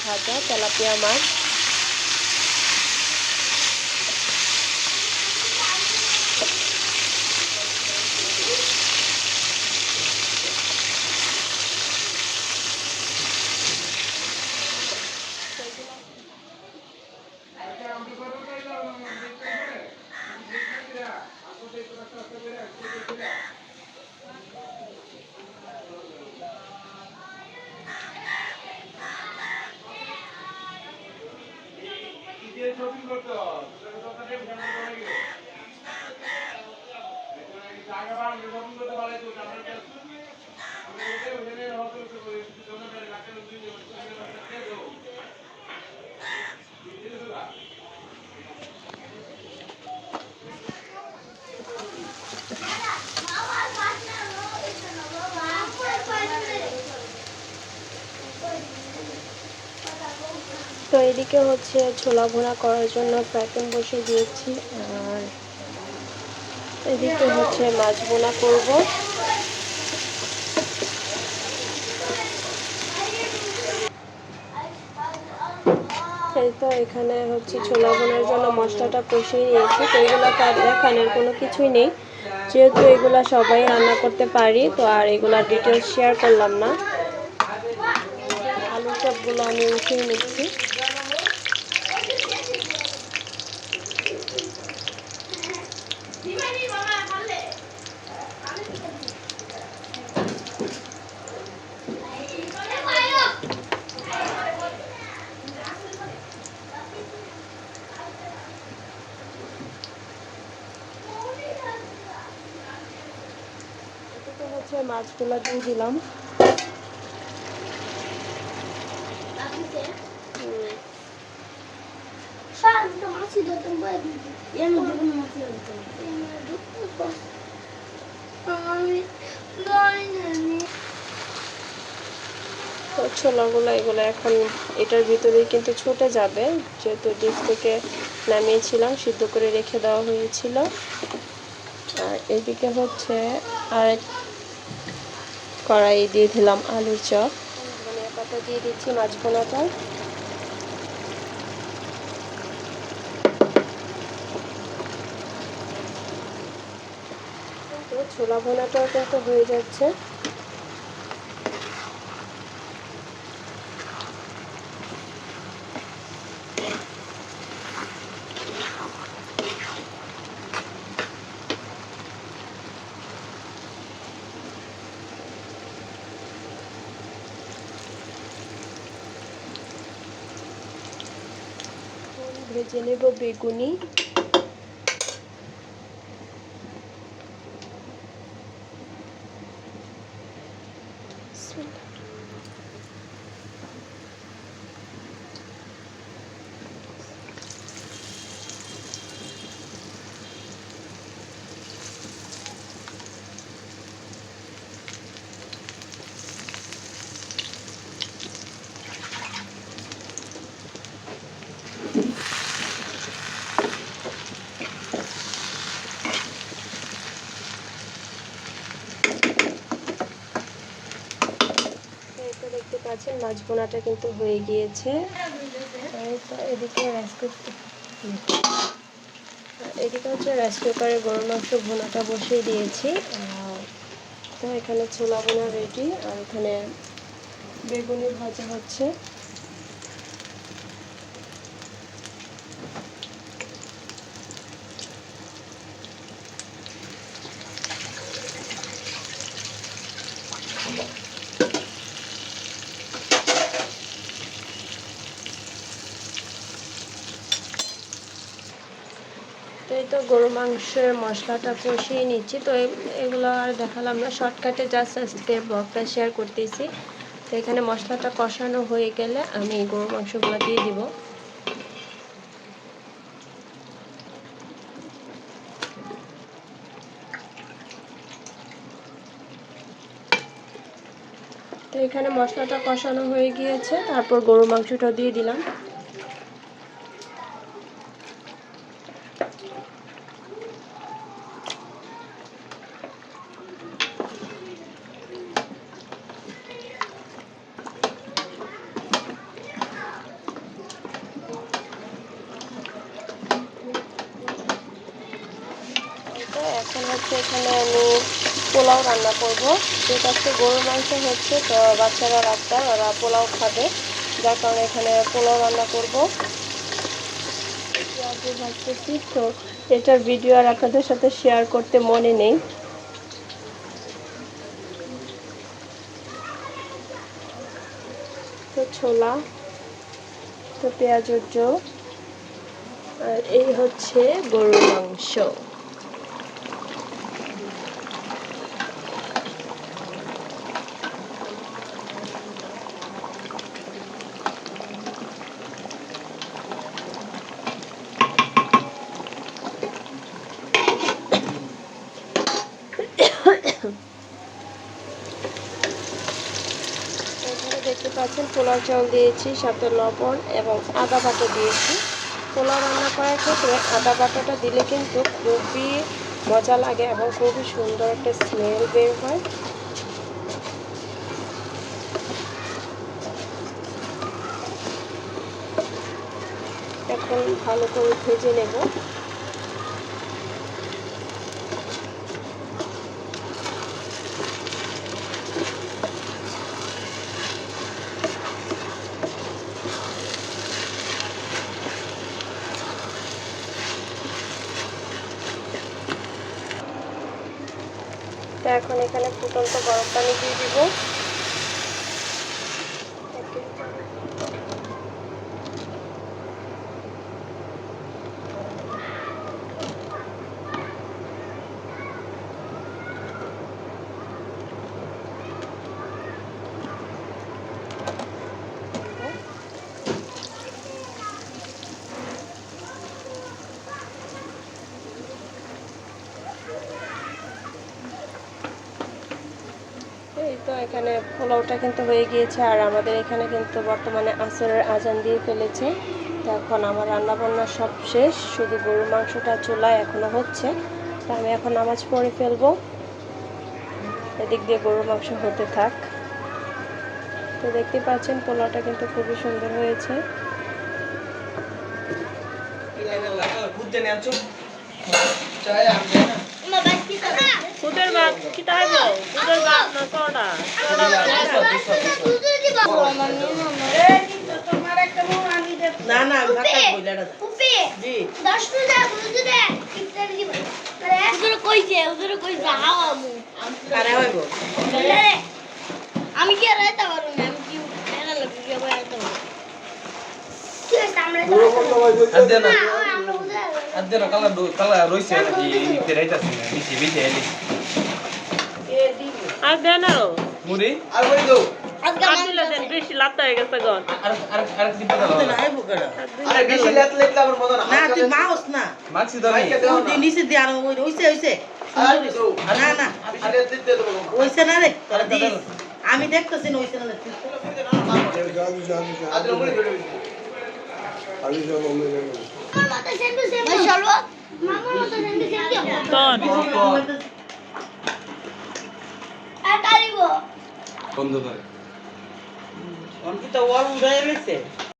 ভাজা তেলাপিয়া মাছ। তো এদিকে হচ্ছে ছোলা ভুনা করার জন্য ফ্রাই প্যান বসিয়ে দিয়েছি, আর এদিকে হচ্ছে মাছ ভুনা করব। এই তো এখানে হচ্ছে ছোলা ভুনার জন্য মশলাটা কষিয়ে নিয়েছি। তো এগুলোতে আর দেখানোর কোনো কিছুই নেই, যেহেতু এগুলা সবাই রান্না করতে পারি, তো আর এগুলা ডিটেলস শেয়ার করলাম না। আলু চপগুলো আমি উঠিয়ে নিচ্ছি। হচ্ছে মাছগুলো দিয়ে দিলাম। ছোলাগুলো এগুলো এখন এটার ভিতরেই কিন্তু ছুটে যাবে, যেহেতু ডিপ থেকে নামিয়েছিলাম, সিদ্ধ করে রেখে দেওয়া হয়েছিল। আর এদিকে হচ্ছে আরেক কড়াই দিয়ে দিলাম আলুর চপ, ধনিয়া পাতা দিয়ে দিচ্ছি মাছ ভুনাটা। তো ছোলা ভুনাটাও কিন্তু হয়ে যাচ্ছে। ভেজে নেব বেগুনি। দেখতে পাচ্ছেন মাছ ভুনাটা কিন্তু হয়ে গিয়েছে। এদিকে হচ্ছে রাইস কুকারে গরুর মাংস ভুনাটা বসিয়ে দিয়েছি। তো এখানে ছোলা ভুনা রেডি, আর এখানে বেগুনি ভাজা হচ্ছে। তো এই তো গরু মাংসের মশলাটা কষিয়ে নিচ্ছি। তো এগুলো আর দেখালাম না, শর্টকাটে জাস্ট আজকে ব্লগটা শেয়ার করতেছি। তো এখানে মশলাটা কষানো হয়ে গেলে আমি গরু মাংসগুলো দিয়ে দিব। তো এখানে মশলাটা কষানো হয়ে গিয়েছে, তারপর গরু মাংসটা দিয়ে দিলাম। হচ্ছে এখানে আমি পোলাও রান্না করব। যেটা হচ্ছে গরুর মাংস হচ্ছে, তো বাচ্চারা রাতটা ওরা পোলাও খাবে, যার কারণে এখানে পোলাও রান্না করব। পেঁয়াজও ভাজতেছি, তো এটার ভিডিও আর আপনাদের সাথে শেয়ার করতে মনে নেই। তো ছোলা, তো পেঁয়াজের ঝোল, আর এই হচ্ছে গরুর মাংস। এখানে দেখতে পাচ্ছেন পোলাও চাল দিয়েছি, সাথে লবণ এবং আদা বাটা দিয়েছি। পোলাও রান্না করার ক্ষেত্রে আদা বাটাটা দিলে কিন্তু খুবই মজা লাগে এবং খুবই সুন্দর একটা স্মেল বের হয়। এখন ভালো করে ভেজে নেব। তো এখন এখানে ফুটন্ত গরম পানি দিয়ে দিব। এই তো এখানে পোলাওটা কিন্তু হয়ে গিয়েছে, আর আমাদের এখানে কিন্তু বর্তমানে আসরের আজান দিয়ে ফেলেছে। তো এখন আমার রান্নাবান্না সব শেষ, শুধু গরুর মাংসটা চুলায় এখনো হচ্ছে। তো আমি এখন নামাজ পড়ে ফেলবো, এদিক দিয়ে গরুর মাংস হতে থাক। তো দেখতে পাচ্ছেন পোলাওটা কিন্তু খুবই সুন্দর হয়েছে। আমি কি আর রাইতে পারবো না, আমি কি মেলা লাগবে কি আবার রাইতে পারবো কি হইছে আমরা তো আদেনা কালা রইছে নাকি ফেরাইতাছি না বিচি বিচি এলি আর দেন আরো মুড়ি আর বলি দাও আজকে দিলে দেন, বেশি লাত্তা হয়ে গেছে গন। আর দিতে দাও না আই বুকারা আরে বেশি লাত লাইতে আমার মজা না তুই মাউস না মাছি দাও তুই নিচে দি আর হইছে হইছে না না আরে দিতে দাও হইছে না রে তোরা দিস আমি দেখতেছি না হইছে না আদর মুড়ি ধরে মামার মতো সেন্ডু সেন্ডু চলো মামার মতো সেন্ডু সেন্ডু আর কারিগো বন্ধ করে অনকি তো ওর উড়াই গেছে